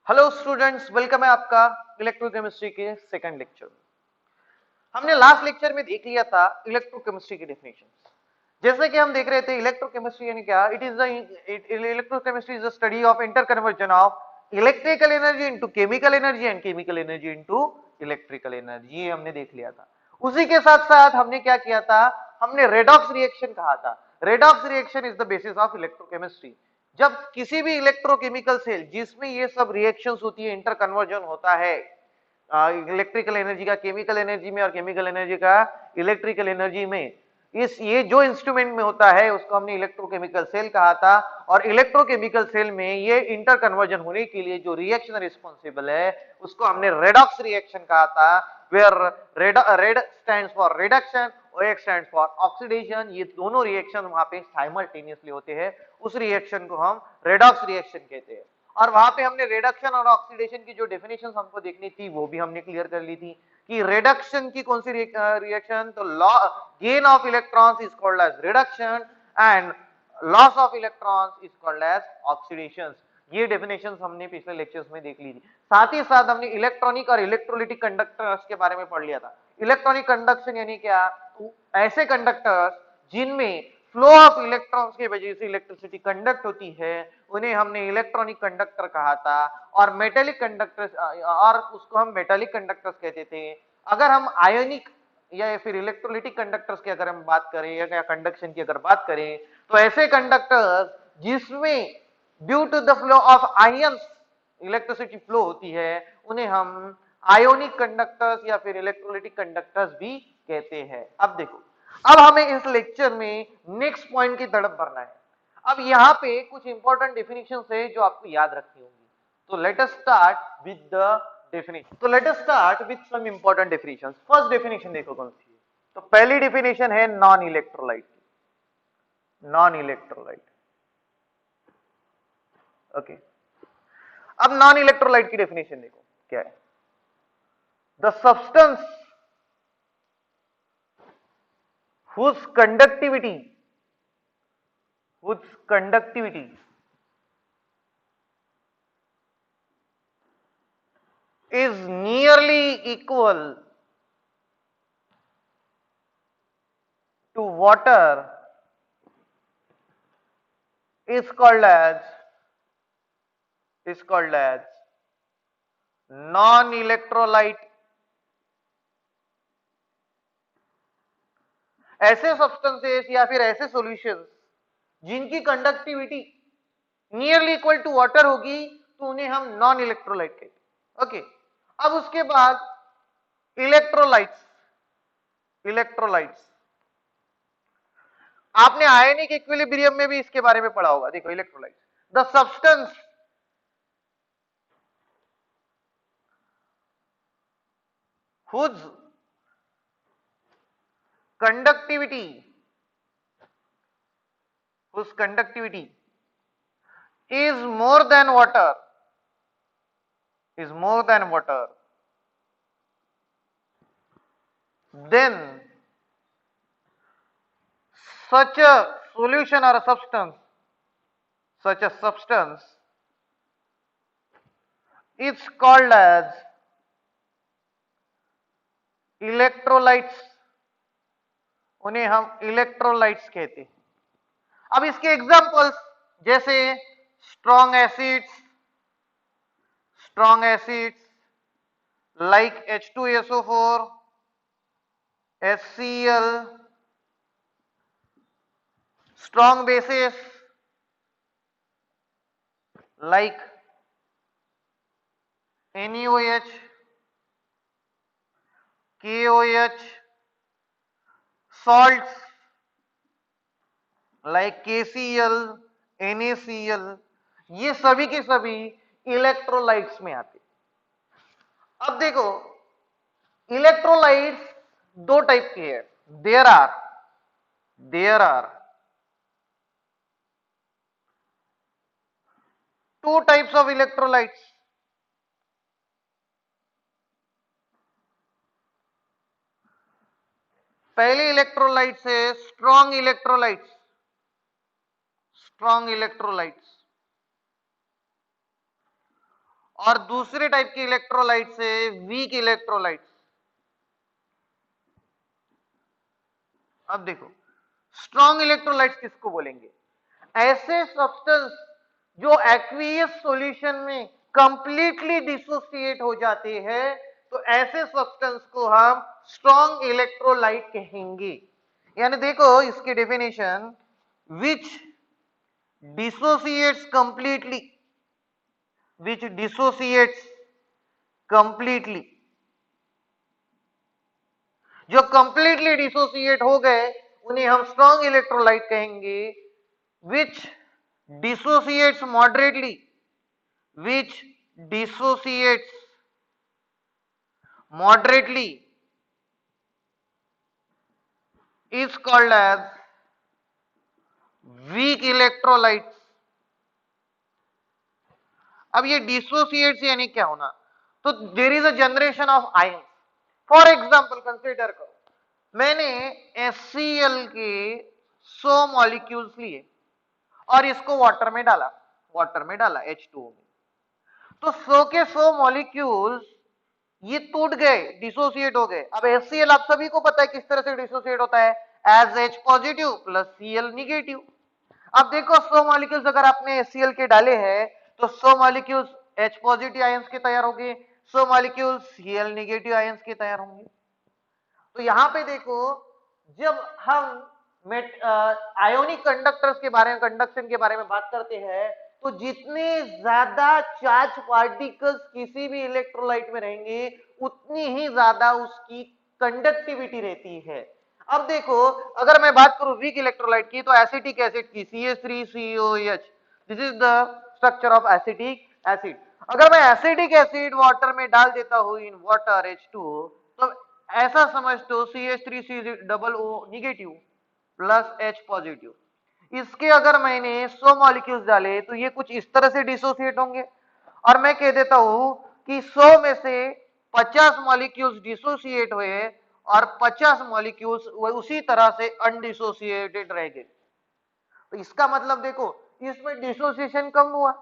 Hello students, welcome है आपका electrochemistry के सेकंड लेक्चर में। हमने लास्ट लेक्चर में देख लिया था इलेक्ट्रोकेमिस्ट्री की डेफिनेशन। जैसे कि हम देख रहे थे इलेक्ट्रोकेमिस्ट्री यानी क्या, it is the electrochemistry is the study of interconversion of electrical energy into chemical energy and chemical energy into electrical energy. ये हमने देख लिया था। उसी के साथ साथ हमने क्या किया था, हमने रेडॉक्स रिएक्शन कहा था। Redox reaction is the basis of electrochemistry. जब किसी भी इलेक्ट्रोकेमिकल सेल जिसमें ये सब रिएक्शंस होती है, इंटर कन्वर्जन होता है इलेक्ट्रिकल एनर्जी का केमिकल एनर्जी में और केमिकल एनर्जी का इलेक्ट्रिकल एनर्जी में, इस ये जो इंस्ट्रूमेंट में होता है उसको हमने इलेक्ट्रोकेमिकल सेल कहा था। और इलेक्ट्रोकेमिकल सेल में ये इंटर कन्वर्जन होने के लिए जो रिएक्शन रिस्पॉन्सिबल है उसको हमने रेडॉक्स रिएक्शन कहा था। Where red stands for reduction, OX stands for oxidation. ये दोनों रिएक्शन वहां पे साइमल्टेनियसली होते हैं, उस रिएक्शन को हम रेडॉक्स रिएक्शन कहते हैं। और वहां पे हमने रिडक्शन और ऑक्सीडेशन की जो डेफिनेशन हमको देखनी थी वो भी हमने क्लियर कर ली थी कि रिडक्शन की कौन सी रिएक्शन, तो gain of electrons is called as reduction and loss of electrons is called as oxidation. ये डेफिनेशंस हमने पिछले लेक्चर्स में देख ली थी। साथ ही साथ हमने इलेक्ट्रॉनिक और इलेक्ट्रोलिटिक कंडक्टर्स के बारे में पढ़ लिया था। इलेक्ट्रॉनिक कंडक्शन यानी क्या, ऐसे कंडक्टर्स जिनमें फ्लो ऑफ इलेक्ट्रॉन्स की वजह से इलेक्ट्रिसिटी कंडक्ट होती है, उन्हें हमने इलेक्ट्रॉनिक कंडक्टर कहा था। और मेटेलिक कंडक्टर्स, और उसको हम मेटेलिक कंडक्टर्स कहते थे। अगर हम आयोनिक या फिर इलेक्ट्रोलिटिक कंडक्टर्स की अगर हम बात करें या कंडक्शन की अगर बात करें, तो ऐसे कंडक्टर्स जिसमें due to the flow of ions electricity flow होती है, उन्हें हम आयोनिक कंडक्टर्स या फिर इलेक्ट्रोलिटिक कंडक्टर्स भी कहते हैं। अब देखो, अब हमें इस लेक्चर में नेक्स्ट पॉइंट की तरफ बढ़ना है। अब यहां पे कुछ इंपॉर्टेंट डेफिनेशन है जो आपको याद रखनी होगी। तो let us start with the definition. तो let us start with some important definitions. First definition देखो कौन सी है। तो पहली डेफिनेशन है non electrolyte. Non electrolyte, okay. अब नॉन इलेक्ट्रोलाइट की डेफिनेशन देखो क्या है। The substance whose conductivity whose conductivity is nearly equal to water is called as non-electrolyte। ऐसे सब्सटेंसेस या फिर ऐसे सॉल्यूशंस जिनकी conductivity nearly equal to water होगी तो उन्हें हम नॉन इलेक्ट्रोलाइट कहते हैं, ओके। अब उसके बाद इलेक्ट्रोलाइट्स। इलेक्ट्रोलाइट्स आपने आयनिक इक्विलिब्रियम में भी इसके बारे में पढ़ा होगा। देखो electrolytes, the substance whose conductivity is more than water, then such a solution or a substance, is called as electrolytes. उन्हें हम इलेक्ट्रोलाइट्स कहते हैं। अब इसके एग्जांपल्स जैसे strong acids like H2SO4, HCl, strong bases like NaOH, KOH, salts like KCl, NaCl, ये सभी के सभी इलेक्ट्रोलाइट्स में आते। अब देखो इलेक्ट्रोलाइट्स दो टाइप के हैं। There are two types of electrolytes. पहली इलेक्ट्रोलाइट्स है स्ट्रॉन्ग इलेक्ट्रोलाइट्स और दूसरे टाइप के इलेक्ट्रोलाइट से वीक इलेक्ट्रोलाइट। अब देखो स्ट्रॉन्ग इलेक्ट्रोलाइट्स किसको बोलेंगे? ऐसे सब्सटेंस जो एक्वियस सॉल्यूशन में कंप्लीटली डिसोसिएट हो जाते हैं, तो ऐसे सब्सटेंस को हम स्ट्रॉन्ग इलेक्ट्रोलाइट कहेंगे। यानी देखो इसकी definition, which dissociates completely, which dissociates completely, जो कंप्लीटली डिसोसिएट हो गए उन्हें हम स्ट्रॉन्ग इलेक्ट्रोलाइट कहेंगे। Which dissociates moderately, which dissociates moderately is called as weak electrolytes। अब ये डिसोसिएट्स यानी क्या होना? तो there is a generation of ion. For example consider करो, मैंने HCl के 100 मॉलिक्यूल्स लिए और इसको वाटर में डाला, H2O में। तो 100 के 100 मॉलिक्यूल्स ये टूट गए, डिसोसिएट हो गए। अब HCl आप सभी को पता है किस तरह से डिसोसिएट होता है, as H positive plus Cl negative. अब देखो 100 मॉलिक्यूल्स अगर आपने HCl के डाले हैं तो 100 मॉलिक्यूल्स H पॉजिटिव आयंस के तैयार होंगे, 100 मॉलिक्यूल्स Cl निगेटिव आयंस के तैयार होंगे। तो यहां पे देखो जब हम आयोनिक कंडक्टर्स के बारे में, कंडक्शन के बारे में बात करते हैं, तो जितने ज्यादा चार्ज पार्टिकल्स किसी भी इलेक्ट्रोलाइट में रहेंगे उतनी ही ज्यादा उसकी कंडक्टिविटी रहती है। अब देखो अगर मैं बात करूं वीक इलेक्ट्रोलाइट की, तो एसिटिक एसिड की CH3COOH, this is the structure of acetic acid. अगर मैं एसिडिक एसिड वाटर में डाल देता हूं इन वाटर H2O, तो ऐसा समझ दो CH3COO negative plus H positive, इसके अगर मैंने 100 मॉलिक्यूल्स डाले तो ये कुछ इस तरह से डिसोसिएट होंगे। और मैं कह देता हूं कि 100 में से 50 मॉलिक्यूल्स डिसोसिएट हुए और 50 मॉलिक्यूल्स उसी तरह से अनडिसोसिएटेड रह गए। तो इसका मतलब देखो इसमें डिसोसिएशन कम हुआ,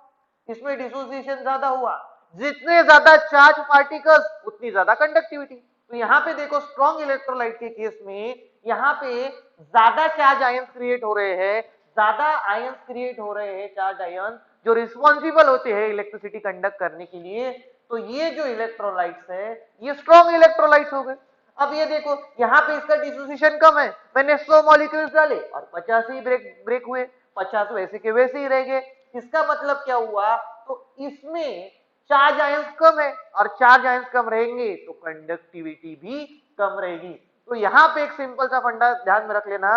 इसमें डिसोसिएशन ज्यादा हुआ। जितने ज्यादा चार्ज पार्टिकल्स उतनी ज्यादा कंडक्टिविटी। तो यहां पे देखो स्ट्रॉन्ग इलेक्ट्रोलाइट के केस में यहां पे ज्यादा चार्ज आयंस क्रिएट हो रहे हैं, ज्यादा आयंस क्रिएट हो रहे हैं, चार्ज आयन जो रिस्पॉन्सिबल होते हैं इलेक्ट्रिसिटी कंडक्ट करने के लिए। तो ये जो इलेक्ट्रोलाइट्स है ये स्ट्रॉन्ग इलेक्ट्रोलाइट्स हो गए। अब ये देखो यहाँ पे इसका डिसोसिएशन कम है, मैंने 100 मॉलिक्यूल्स डाले और 50 ही ब्रेक हुए, 50 वैसे के वैसे ही रह गए। इसका मतलब क्या हुआ? तो इसमें चार्ज आयंस कम है और चार्ज आयंस कम रहेंगे तो कंडक्टिविटी भी कम रहेगी। तो यहाँ पे एक सिंपल सा फंडा ध्यान में रख लेना,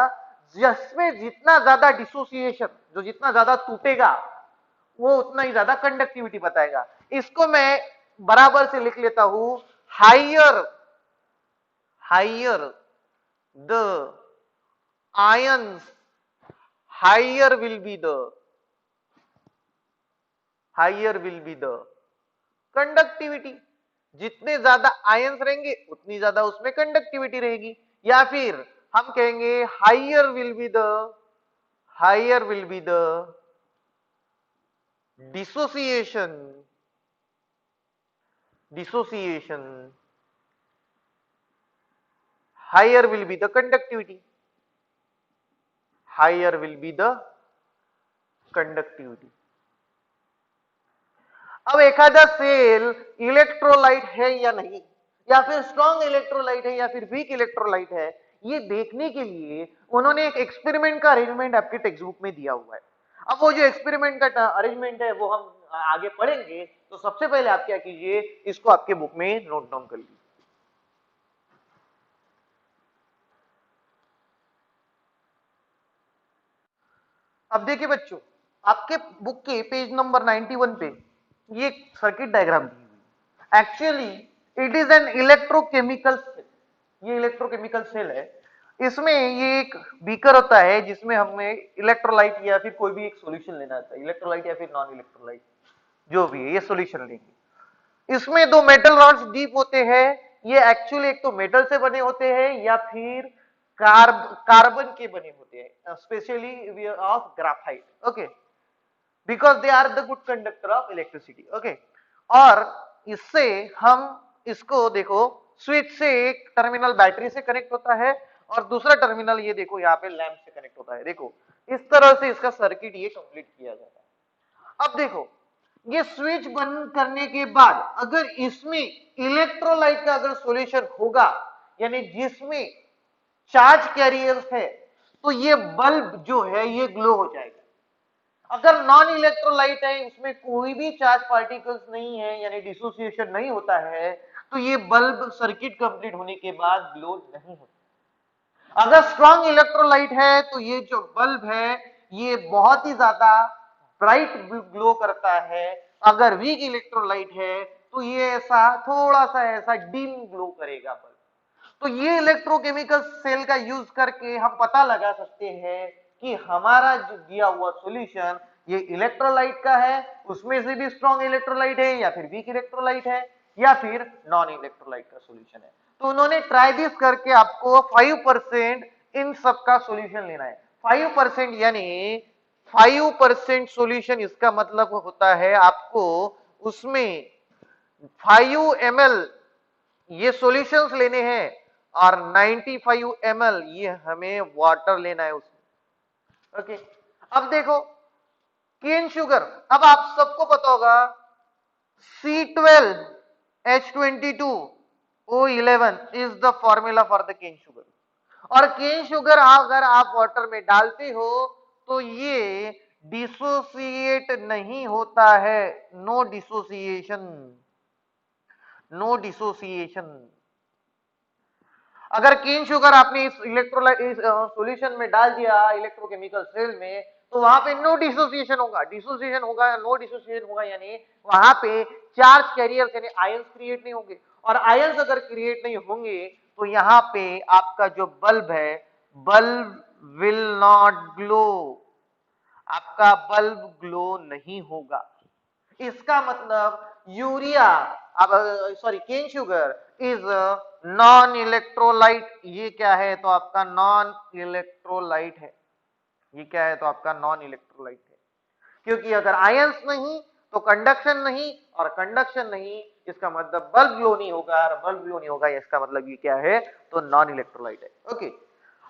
जिसमें जितना ज्यादा डिसोसिएशन, जो जितना ज्यादा टूटेगा वो उतना ही ज्यादा कंडक्टिविटी बताएगा। इसको मैं बराबर से लिख लेता हूं, higher the ions, higher will be the conductivity. जितने ज्यादा आयंस रहेंगे उतनी ज्यादा उसमें कंडक्टिविटी रहेगी। या फिर हम कहेंगे higher will be the dissociation, higher will be the conductivity, higher will be the conductivity। अब एखादा सेल इलेक्ट्रोलाइट है या नहीं, या फिर स्ट्रॉन्ग इलेक्ट्रोलाइट है या फिर वीक इलेक्ट्रोलाइट है, ये देखने के लिए उन्होंने एक एक्सपेरिमेंट का अरेंजमेंट आपके टेक्स्ट बुक में दिया हुआ है। अब वो जो एक्सपेरिमेंट का अरेंजमेंट है वो हम आगे पढ़ेंगे। तो सबसे पहले आप क्या कीजिए, इसको आपके बुक में नोट डाउन कर लीजिए। अब देखिए बच्चों, आपके बुक के पेज नंबर 91 पे ये सर्किट डायग्राम दी हुई। Actually it is an electrochemical cell, ये इलेक्ट्रोकेमिकल सेल है। इसमें ये एक बीकर होता है जिसमें हमें इलेक्ट्रोलाइट या फिर कोई भी एक सॉल्यूशन लेना होता है, इलेक्ट्रोलाइट या फिर नॉन इलेक्ट्रोलाइट जो भी है, ये सॉल्यूशन लेंगे। इसमें दो मेटल रॉड्स डीप होते हैं। ये एक्चुअली एक तो मेटल से बने होते हैं या फिर कार्बन के बने होते हैं, specially of graphite, okay, because they are the good conductor of electricity, okay। और इससे हम इसको देखो स्विच से एक टर्मिनल बैटरी से कनेक्ट होता है और दूसरा टर्मिनल ये देखो यहाँ पे लैंप से कनेक्ट होता है। देखो इस तरह से इसका सर्किट ये कंप्लीट किया जाता है। अब देखो ये स्विच बंद करने के बाद अगर इसमें इलेक्ट्रोलाइट का अगर सॉल्यूशन होगा यानी जिसमें चार्ज कैरियर्स है तो ये बल्ब जो है ये ग्लो हो जाएगा। अगर नॉन इलेक्ट्रोलाइट है उसमें कोई भी चार्ज पार्टिकल्स नहीं है यानी डिसोसिएशन नहीं होता है तो ये बल्ब सर्किट कंप्लीट होने के बाद ग्लो नहीं होता। अगर स्ट्रॉन्ग इलेक्ट्रोलाइट है तो ये जो बल्ब है ये बहुत ही ज्यादा ब्राइट ग्लो करता है। अगर वीक इलेक्ट्रोलाइट है तो ये ऐसा थोड़ा सा ऐसा डिम ग्लो करेगा बल्ब। तो ये इलेक्ट्रोकेमिकल सेल का यूज करके हम पता लगा सकते हैं कि हमारा जो दिया हुआ सॉल्यूशन ये इलेक्ट्रोलाइट का है, उसमें से भी स्ट्रॉन्ग इलेक्ट्रोलाइट है या फिर वीक इलेक्ट्रोलाइट है या फिर नॉन इलेक्ट्रोलाइट का सॉल्यूशन है। तो उन्होंने ट्राई दिस करके आपको 5% इन सब का सॉल्यूशन लेना है। 5% यानी 5% सॉल्यूशन, इसका मतलब होता है आपको उसमें 5 ml ये सॉल्यूशंस लेने हैं और 95 ml ये हमें वाटर लेना है उसमें। ओके, अब देखो केन शुगर, अब आप सबको पता होगा C12H22O11 is the formula for the cane sugar. और केन शुगर अगर आप वाटर में डालते हो तो ये डिसोसिएट नहीं होता है, नो डिसोसिएशन, नो डिसोसिएशन। अगर केन शुगर आपने इस इलेक्ट्रोलाइट इस सॉल्यूशन में डाल दिया इलेक्ट्रोकेमिकल सेल में तो वहां पे नो डिसोसिएशन होगा, डिसोसिएशन होगा, नो डिसोसिएशन होगा यानी वहां पे चार्ज कैरियर्स यानी आयंस क्रिएट नहीं होंगे। और आयंस अगर क्रिएट नहीं होंगे तो यहाँ पे आपका जो बल्ब है बल्ब विल नॉट ग्लो, आपका बल्ब ग्लो नहीं होगा। इसका मतलब यूरिया, अब sorry cane sugar is non electrolyte. ये क्या है तो आपका नॉन इलेक्ट्रोलाइट है, ये क्या है तो आपका नॉन इलेक्ट्रोलाइट है। क्योंकि अगर आयंस नहीं तो कंडक्शन नहीं और कंडक्शन नहीं इसका मतलब बल्ब ग्लो नहीं होगा और बल्ब ग्लो नहीं होगा इसका मतलब ये क्या है तो नॉन इलेक्ट्रोलाइट है। ओके,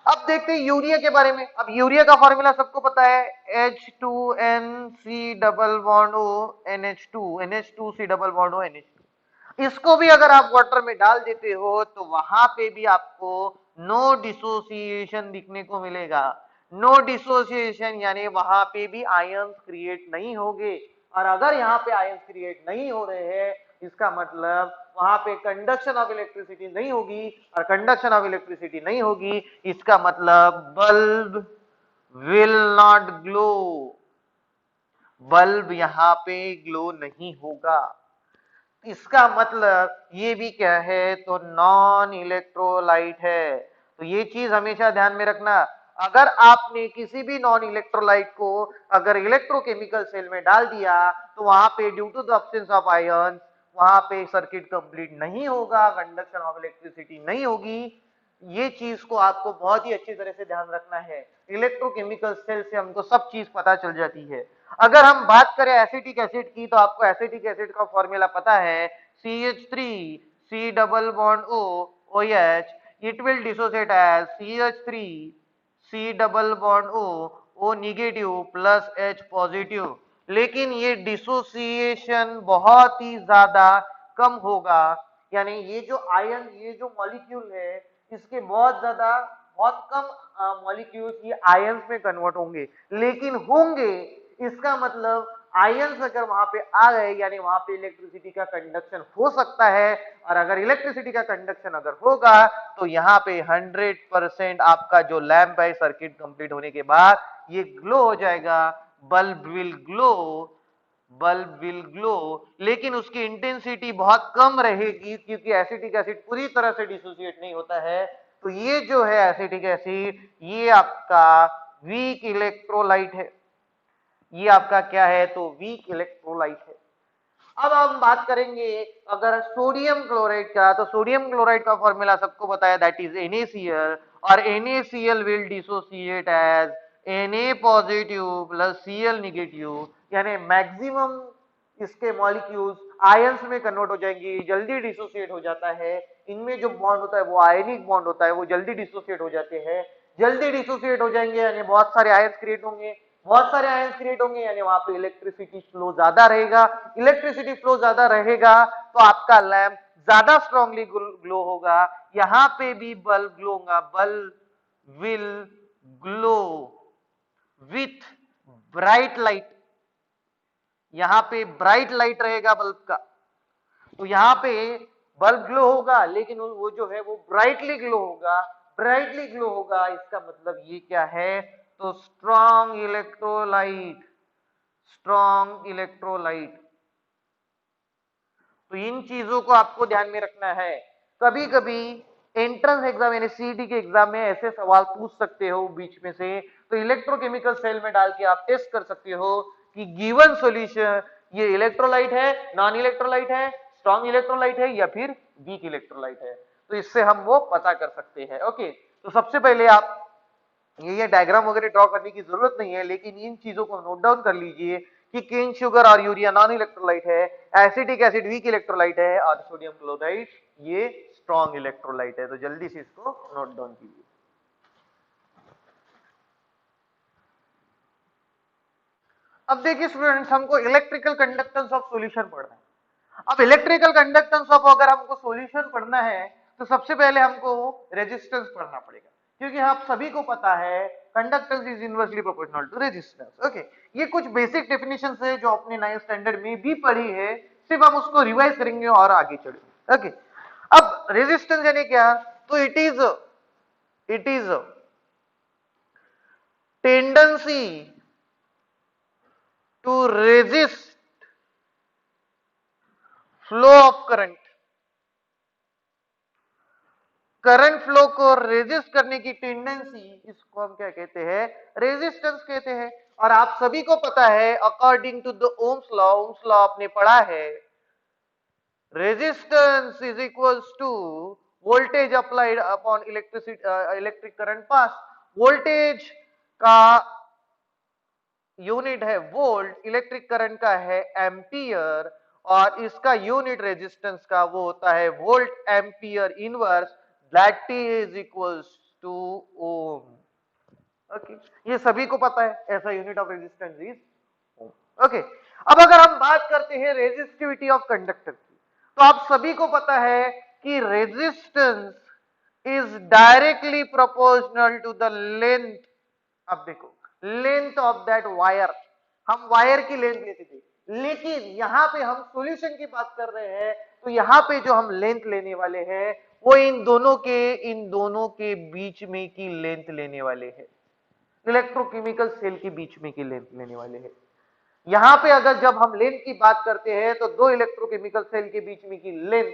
अब देखते हैं यूरिया के बारे में। अब यूरिया का फॉर्मूला सबको पता है H2NC double bond O NH2, NH2C double bond O NH2। इसको भी अगर आप वाटर में डाल देते हो तो वहां पे भी आपको नो डिसोसिएशन दिखने को मिलेगा। नो डिसोसिएशन यानी वहां पे भी आयंस क्रिएट नहीं होंगे। और अगर यहाँ पे आयंस क्रिएट नहीं हो रहे हैं इसका मतलब वहां पे कंडक्शन ऑफ इलेक्ट्रिसिटी नहीं होगी और कंडक्शन ऑफ इलेक्ट्रिसिटी नहीं होगी इसका मतलब bulb will not glow, bulb यहां पे ग्लो नहीं होगा। इसका मतलब ये भी क्या है तो नॉन इलेक्ट्रोलाइट है। तो ये चीज हमेशा ध्यान में रखना। अगर आपने किसी भी नॉन इलेक्ट्रोलाइट को अगर इलेक्ट्रोकेमिकल सेल में डाल दिया तो वहां पे due to the absence of ion वहां पे सर्किट कंप्लीट नहीं होगा, कंडक्शन ऑफ इलेक्ट्रिसिटी नहीं होगी। ये चीज को आपको बहुत ही अच्छी तरह से ध्यान रखना है। इलेक्ट्रोकेमिकल सेल से हमको सब चीज पता चल जाती है। अगर हम बात करें एसिटिक एसिड की तो आपको एसिटिक एसिड का फॉर्मूला पता है CH3C double bond O OH, it will dissociate as CH3C double bond O negative plus H positive. लेकिन ये डिसोसिएशन बहुत ही ज्यादा कम होगा यानी ये जो आयन ये जो मॉलिक्यूल है इसके बहुत कम मॉलिक्यूल्स ये आयंस में कन्वर्ट होंगे, लेकिन होंगे इसका मतलब आयंस अगर वहां पे आ गए यानी वहां पे इलेक्ट्रिसिटी का कंडक्शन हो सकता है। और अगर इलेक्ट्रिसिटी का कंडक्शन अगर होगा तो यहाँ पे 100% आपका जो लैंप है सर्किट कंप्लीट होने के बाद ये ग्लो हो जाएगा, bulb will glow, bulb will glow. लेकिन उसकी इंटेंसिटी बहुत कम रहेगी क्योंकि एसिटिक एसिड पूरी तरह से डिसोसिएट नहीं होता है। तो ये जो है एसिटिक एसिड ये आपका वीक इलेक्ट्रोलाइट है, ये आपका क्या है तो वीक इलेक्ट्रोलाइट है। अब हम बात करेंगे अगर सोडियम क्लोराइड का, तो सोडियम क्लोराइड का फॉर्मूला सबको बताया दैट इज NaCl और NaCl will dissociate as Na positive plus Cl negative यानी मैक्सिमम इसके मॉलिक्यूल्स आयंस में कन्वर्ट हो जाएंगे, जल्दी डिसोसिएट हो जाता है। इनमें जो बॉन्ड होता है वो आयनिक बॉन्ड होता है, वो जल्दी डिसोसिएट हो जाते हैं। जल्दी डिसोसिएट हो जाएंगे यानी बहुत सारे आयंस क्रिएट होंगे, बहुत सारे आयंस क्रिएट होंगे यानी वहां पे इलेक्ट्रिसिटी फ्लो ज्यादा रहेगा। इलेक्ट्रिसिटी फ्लो ज्यादा रहेगा तो आपका लैंप ज्यादा स्ट्रांगली ग्लो होगा। यहां पे भी बल्ब ग्लो होगा, bulb will glow with bright light. यहां पे ब्राइट लाइट रहेगा बल्ब का, तो यहां पे बल्ब ग्लो होगा लेकिन वो जो है वो ब्राइटली ग्लो होगा। ब्राइटली ग्लो होगा इसका मतलब ये क्या है, तो स्ट्रॉन्ग इलेक्ट्रोलाइट, स्ट्रॉन्ग इलेक्ट्रोलाइट। तो इन चीजों को आपको ध्यान में रखना है। कभी कभी एंट्रेंस एग्जाम यानी सीईटी के एग्जाम में ऐसे सवाल पूछ सकते हो बीच में से, तो इलेक्ट्रोकेमिकल सेल में डाल के आप टेस्ट कर सकते हो कि गिवन सॉल्यूशन ये इलेक्ट्रोलाइट है, नॉन इलेक्ट्रोलाइट है, स्ट्रॉन्ग इलेक्ट्रोलाइट है या फिर वीक इलेक्ट्रोलाइट है। तो इससे हम वो पता कर सकते हैं। ओके, तो सबसे पहले आप ये डायग्राम वगैरह ड्रॉ करने की जरूरत नहीं है, लेकिन इन चीजों को नोट डाउन कर लीजिए कि केन शुगर और यूरिया नॉन इलेक्ट्रोलाइट है, एसिटिक एसिड वीक इलेक्ट्रोलाइट है और सोडियम क्लोराइड ये स्ट्रॉन्ग इलेक्ट्रोलाइट है। तो जल्दी से इसको नोट डाउन कीजिए। अब देखिए स्टूडेंट्स, हमको इलेक्ट्रिकल कंडक्टेंस ऑफ सॉल्यूशन पढ़ना है। अब इलेक्ट्रिकल कंडक्टेंस ऑफ अगर हमको सॉल्यूशन पढ़ना है तो सबसे पहले हमको रेजिस्टेंस पढ़ना पड़ेगा, क्योंकि आप सभी को पता है conductance is inversely proportional to resistance. Okay, ये कुछ बेसिक डेफिनेशंस है जो अपने 9th स्टैंडर्ड में भी पढ़ी है, सिर्फ हम उसको रिवाइज करेंगे और आगे चलेंगे। ओके, अब रेजिस्टेंस यानी क्या, तो it is tendency to resist flow of current. Current flow को रेजिस्ट करने की टेंडेंसी, इसको हम क्या कहते हैं, रेजिस्टेंस कहते हैं। और आप सभी को पता है according to the Ohm's law आपने पढ़ा है, resistance is equals to voltage applied upon electricity electric current pass. Voltage का यूनिट है वोल्ट, इलेक्ट्रिक करंट का है एम्पियर, और इसका यूनिट रेजिस्टेंस का वो होता है volt ampere inverse, that is equals to ohm. Okay, ये सभी को पता है, ऐसा unit of resistance is ohm. Okay, अब अगर हम बात करते हैं रेजिस्टिविटी ऑफ कंडक्टर की, तो आप सभी को पता है कि resistance is directly proportional to the length. अब देखो, लेंथ ऑफ दैट वायर, हम वायर की लेंथ लेते थे, लेकिन यहां पे हम सॉल्यूशन की बात कर रहे हैं, तो यहां पे जो हम लेंथ लेने वाले हैं वो इन दोनों के बीच में की लेंथ लेने वाले हैं, इलेक्ट्रोकेमिकल सेल के बीच में की लेंथ लेने वाले हैं। यहां पे अगर जब हम लेंथ की बात करते हैं तो दो इलेक्ट्रोकेमिकल सेल के बीच में की लेंथ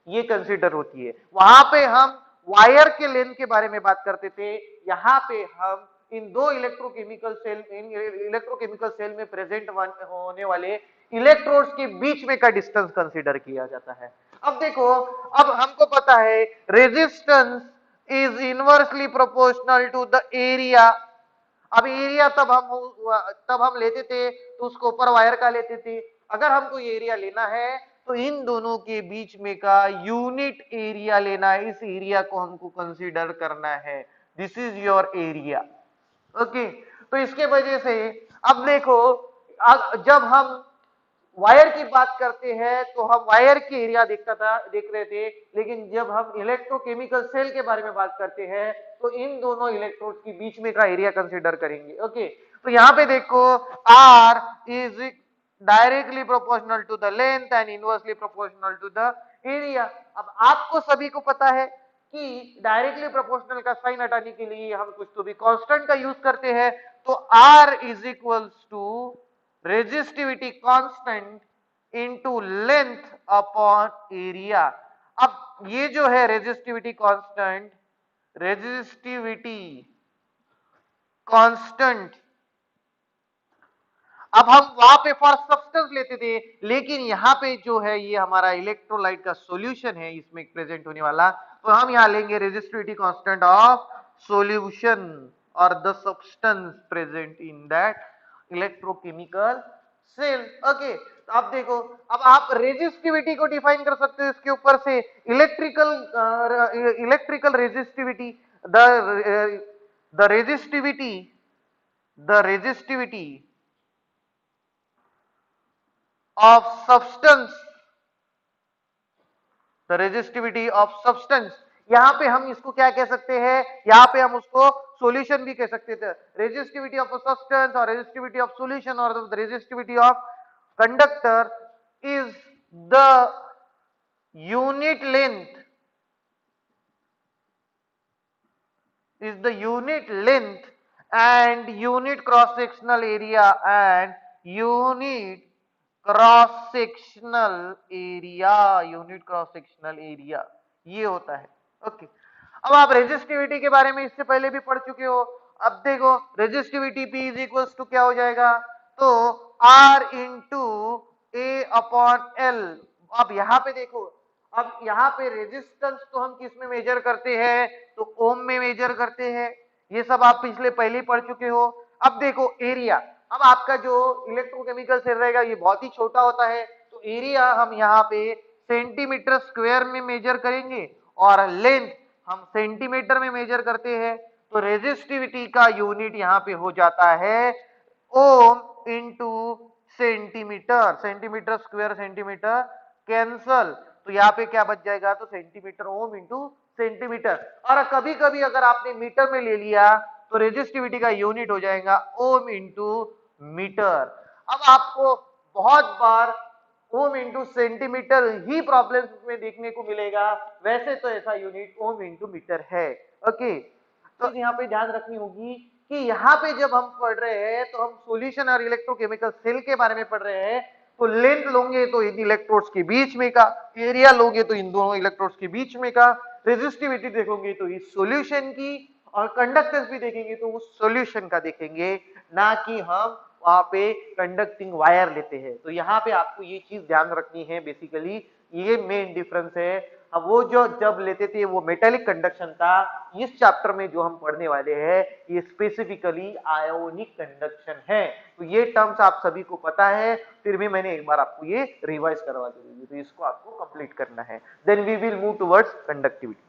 ये कंसीडर होती है। वहां पे हम वायर के लेंथ के बारे में बात करते थे, यहां पे हम इन दो इलेक्ट्रोकेमिकल सेल में प्रेजेंट होने वाले इलेक्ट्रोड्स के बीच में का डिस्टेंस कंसीडर किया जाता है। अब देखो, अब हमको पता है resistance is inversely proportional to the area. अब एरिया तब हम लेते थे तो उसको ऊपर वायर का लेते थे। अगर हमको ये एरिया लेना है तो इन दोनों के बीच में का यूनिट एरिया लेना है, इस एरिया को हमको कंसीडर करना है, this is your area. Okay, तो इसके वजह से अब देखो, जब हम वायर की बात करते हैं तो हम वायर की एरिया देख रहे थे, लेकिन जब हम इलेक्ट्रोकेमिकल सेल के बारे में बात करते हैं तो इन दोनों इलेक्ट्रोड्स के बीच में का एरिया कंसीडर करेंगे। ओके, तो यहां पे देखो R is directly proportional to the length and inversely proportional to the area. अब आपको सभी को पता है कि डायरेक्टली प्रोपोर्शनल का साइन हटाने के लिए हम कुछ तो भी कांस्टेंट का यूज करते हैं, तो R is equals to resistivity constant into length upon area. अब ये जो है रेजिस्टिविटी कांस्टेंट, अब हम वहां पे फॉर सब्सटेंस लेते थे, लेकिन यहां पे जो है ये हमारा इलेक्ट्रोलाइट का सॉल्यूशन है इसमें प्रेजेंट होने वाला, तो हम यहां लेंगे रेजिस्टिविटी कांस्टेंट ऑफ सॉल्यूशन और the substance present in that electrochemical cell. Okay, आप देखो, अब आप रेजिस्टिविटी को डिफाइन कर सकते हो इसके ऊपर से, electrical resistivity, the resistivity the resistivity of substance, the resistivity of substance. यहां पे हम इसको क्या कह सकते हैं, यहां पे हम उसको सॉल्यूशन भी कह सकते थे, रेजिस्टिविटी ऑफ सब्सटेंस और रेजिस्टिविटी ऑफ सॉल्यूशन और the resistivity of conductor is the unit length, is the unit length and unit cross sectional area and unit cross sectional area, unit cross sectional area ये होता है। Okay, अब आप resistivity के बारे में इससे पहले भी पढ़ चुके हो। अब देखो resistivity P is equals to क्या हो जाएगा, तो R into A upon L. अब यहां पे देखो, अब यहाँ पे रेजिस्टेंस तो हम किस में मेजर करते हैं, तो ओम में मेजर करते हैं, ये सब आप पिछले पहले ही पढ़ चुके हो। अब देखो एरिया, अब आपका जो इलेक्ट्रोकेमिकल सेल रहेगा ये बहुत ही छोटा होता है, तो एरिया हम यहाँ पे सेंटीमीटर स्क्वायर में मेजर करेंगे और लेंथ हम सेंटीमीटर में मेजर करते हैं, तो रेजिस्टिविटी का यूनिट यहाँ पे हो जाता है ohm into centimetre, centimetre square centimetre cancel, तो यहाँ पे क्या बच जाएगा, तो सेंटीमीटर ओम इंटू सेंटीमीटर। और कभी कभी अगर आपने मीटर में ले लिया तो रेजिस्टिविटी का यूनिट हो जाएगा ओम इंटू मीटर। अब आपको बहुत बार ओम इंटू सेंटीमीटर ही प्रॉब्लम में देखने को मिलेगा, वैसे तो ऐसा यूनिट ओम इंटू मीटर है। ओके, तो यहाँ पे ध्यान रखनी होगी कि यहाँ पे जब हम पढ़ रहे हैं तो हम सॉल्यूशन और इलेक्ट्रोकेमिकल सेल के बारे में पढ़ रहे हैं, तो लेंथ लोगे तो इन इलेक्ट्रोड्स के बीच में का, एरिया लोगे तो इन दोनों इलेक्ट्रोड्स के बीच में का, रेजिस्टिविटी देखोगे तो इस सॉल्यूशन की, और कंडक्टेंस भी देखेंगे तो उस सॉल्यूशन का देखेंगे, ना कि हम वहां पे कंडक्टिंग वायर लेते हैं। तो यहाँ पे आपको ये चीज ध्यान रखनी है, बेसिकली ये मेन डिफरेंस है। अब वो जो जब लेते थे वो मेटेलिक कंडक्शन था, इस चैप्टर में जो हम पढ़ने वाले हैं ये स्पेसिफिकली आयोनिक कंडक्शन है। तो ये टर्म्स आप सभी को पता है, फिर भी मैंने एक बार आपको ये रिवाइज करवा दी, तो इसको आपको कंप्लीट करना है। Then we will move towards conductivity.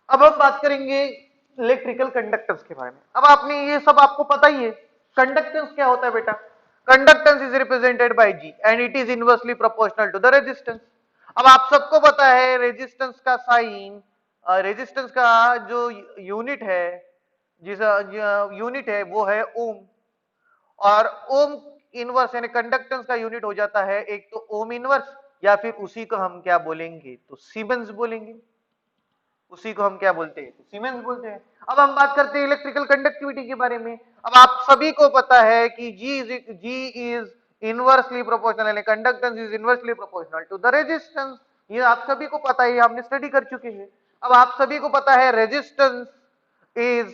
अब हम बात करेंगे इलेक्ट्रिकल कंडक्टेंस के बारे में। अब आपने ये सब आपको पता ही है, कंडक्टेंस क्या होता है बेटा, conductance is represented by G and it is inversely proportional to the resistance. अब आप सबको पता है रेजिस्टेंस का साइन, रेजिस्टेंस का जो यूनिट है, जिस यूनिट है वो है ओम, और ओम इनवर्स यानी कंडक्टेंस का यूनिट हो जाता है एक तो ओम इनवर्स, या फिर उसी को हम क्या बोलेंगे, तो सीमेंस बोलेंगे, उसी को हम क्या बोलते हैं, तो सीमेंस बोलते हैं। अब हम बात करते हैं इलेक्ट्रिकल कंडक्टिविटी के बारे में। अब आप सभी को पता है कि जी इज इनवर्सली प्रोपोर्शनल, यानी conductance is inversely proportional to the resistance, ये आप सभी को पता है, हमने स्टडी कर चुके हैं। अब आप सभी को पता है resistance is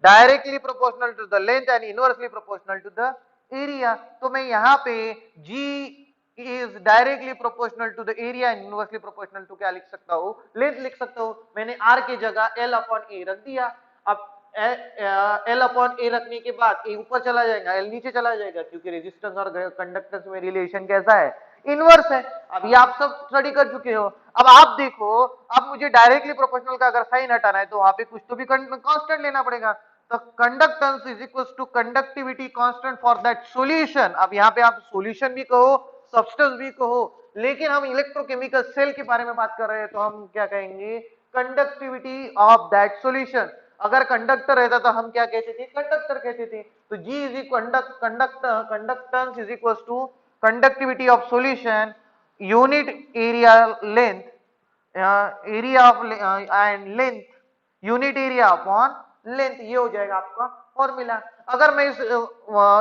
directly proportional to the length and inversely proportional to the area. तो मैं यहाँ पे जी is directly proportional to the area and inversely proportional to क्या लिख सकता हूँ, लेंथ लिख सकता हूँ। मैंने r की जगह l अपॉन ए रख दिया। अब l अपॉन ए रखने के बाद ए ऊपर चला जाएगा, l नीचे चला जाएगा, क्योंकि रेजिस्टेंस और कंडक्टेंस में रिलेशन कैसा है, इनवर्स है। अब ये आप सब स्टडी कर चुके हो। अब आप देखो, अब मुझे डायरेक्टली प्रोपोर्शनल का अगर साइन हटाना है तो वहां पे कुछ तो भी कांस्टेंट लेना पड़ेगा, तो conductance is equal to conductivity constant for that solution. अब यहाँ पे आप सॉल्यूशन भी कहो, सब्सटेंस भी कहो, लेकिन हम इलेक्ट्रोकेमिकल सेल के बारे में बात कर रहे हैं तो हम क्या कहेंगे, कंडक्टिविटी ऑफ दैट सॉल्यूशन। अगर कंडक्टर रहता तो हम क्या कहते थे, कंडक्टर कहते थे। तो G is conductance is equal to conductivity of solution unit area length, area of and length, unit area upon length, ये हो जाएगा आपका फॉर्मूला। अगर मैं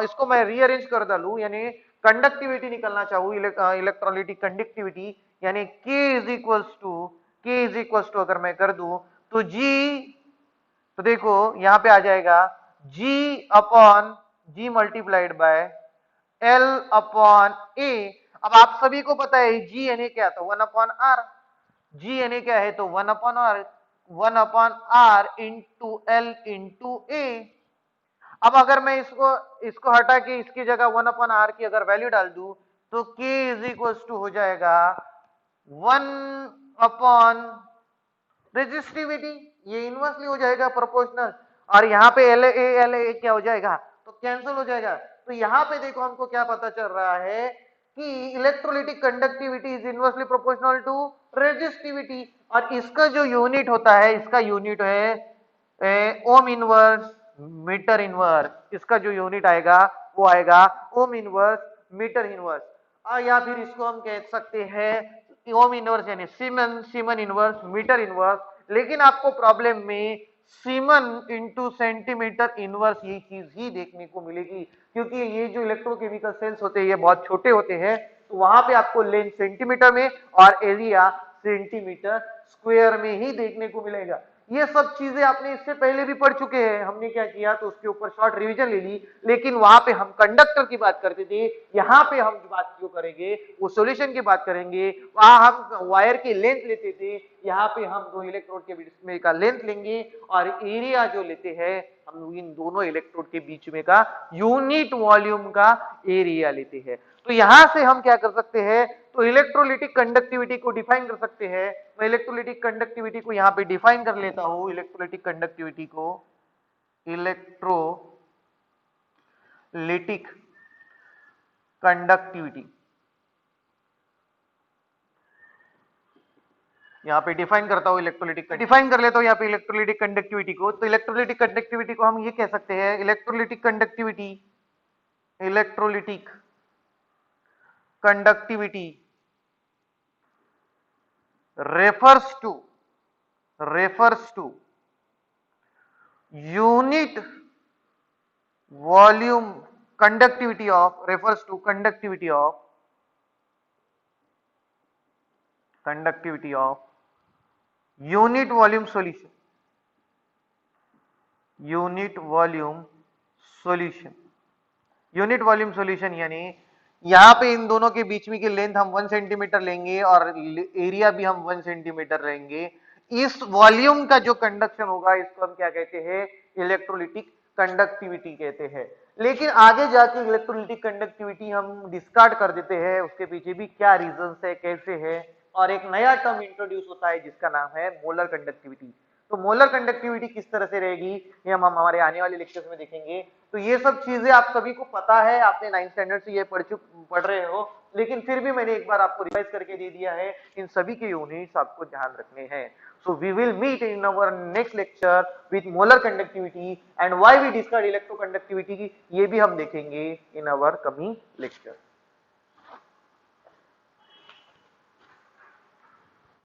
इसको मैं रीअरेंज कर डालू, यानी कंडक्टिविटी निकलना चाहूँ, इलेक्ट्रोलाइटिक कंडक्टिविटी, यानी K इज इक्वल्स टू अगर मैं कर दूं तो G, तो देखो यहां पे आ जाएगा G upon G multiplied by L upon A। अब आप सभी को पता है G यानी क्या था, 1 अपॉन R, G यानी क्या है, तो 1 upon R into L into A। अब अगर मैं इसको हटा के इसकी जगह 1/r की अगर वैल्यू डाल दूं तो k इज इक्वल टू हो जाएगा 1 रेजिस्टिविटी, ये इनवर्सली हो जाएगा प्रोपोर्शनल, और यहाँ पे एल ए क्या हो जाएगा, तो कैंसिल हो जाएगा। तो यहाँ पे देखो हमको क्या पता चल रहा है कि electrolytic conductivity is inversely proportional to resistivity, और इसका जो यूनिट होता है, इसका यूनिट है ओम इनवर्स मीटर इनवर्स, इसका जो यूनिट आएगा वो आएगा ओम इनवर्स मीटर इनवर्स, या फिर इसको हम कह सकते हैं ओम इनवर्स यानी siemen, siemen inverse metre inverse. लेकिन आपको प्रॉब्लम में सीमन इंटू सेंटीमीटर इनवर्स ये चीज ही देखने को मिलेगी, क्योंकि ये जो इलेक्ट्रोकेमिकल सेल्स होते हैं ये बहुत छोटे होते हैं, तो वहां पे आपको लेंथ सेंटीमीटर में और एरिया सेंटीमीटर स्क्वायर में ही देखने को मिलेगा। ये सब चीजें आपने इससे पहले भी पढ़ चुके हैं, हमने क्या किया तो उसके ऊपर शॉर्ट रिवीजन ले ली, लेकिन वहां पे हम कंडक्टर की बात करते थे, यहाँ पे हम बात क्यों करेंगे, वो सॉल्यूशन की बात करेंगे, वहां हम वायर की लेंथ लेते थे, यहाँ पे हम दो इलेक्ट्रोड के बीच में का लेंथ लेंगे, और एरिया जो लेते हैं हम इन दोनों इलेक्ट्रोड के बीच में का यूनिट वॉल्यूम का एरिया लेते हैं। तो यहां से हम क्या कर सकते हैं, तो इलेक्ट्रोलिटिक कंडक्टिविटी को डिफाइन कर सकते हैं। मैं इलेक्ट्रोलिटिक कंडक्टिविटी को यहां पे डिफाइन कर लेता हूं, इलेक्ट्रोलिटिक कंडक्टिविटी को, इलेक्ट्रोलिटिक कंडक्टिविटी यहां पे डिफाइन करता हूं, इलेक्ट्रोलिटिक डिफाइन कर लेता हूं यहां पे इलेक्ट्रोलिटिक कंडक्टिविटी को। तो इलेक्ट्रोलिटिक कंडक्टिविटी को हम ये कह सकते हैं, electrolytic conductivity, electrolytic conductivity refers to unit volume conductivity of, refers to conductivity of unit volume solution, unit volume solution, unit volume solution यानी यहाँ पे इन दोनों के बीच में की लेंथ हम 1 सेंटीमीटर लेंगे और एरिया भी हम 1 सेंटीमीटर लेंगे। इस वॉल्यूम का जो कंडक्शन होगा इसको हम क्या कहते हैं, इलेक्ट्रोलिटिक कंडक्टिविटी कहते हैं। लेकिन आगे जाके इलेक्ट्रोलिटिक कंडक्टिविटी हम डिस्कार्ड कर देते हैं, उसके पीछे भी क्या रीजन है, कैसे है, और एक नया टर्म इंट्रोड्यूस होता है जिसका नाम है मोलर कंडक्टिविटी। तो मोलर कंडक्टिविटी किस तरह से रहेगी ये हम हमारे आने वाले लेक्चर्स में देखेंगे। तो ये सब चीजें आप सभी को पता है, आपने 9th स्टैंडर्ड से ये पढ़ रहे हो, लेकिन फिर भी मैंने एक बार आपको रिवाइज करके दे दिया है। इन सभी के यूनिट्स आपको ध्यान रखने हैं। So we will meet in our next lecture with molar conductivity and why we discuss electroconductivity, ये भी हम देखेंगे इन अवर कमिंग लेक्चर।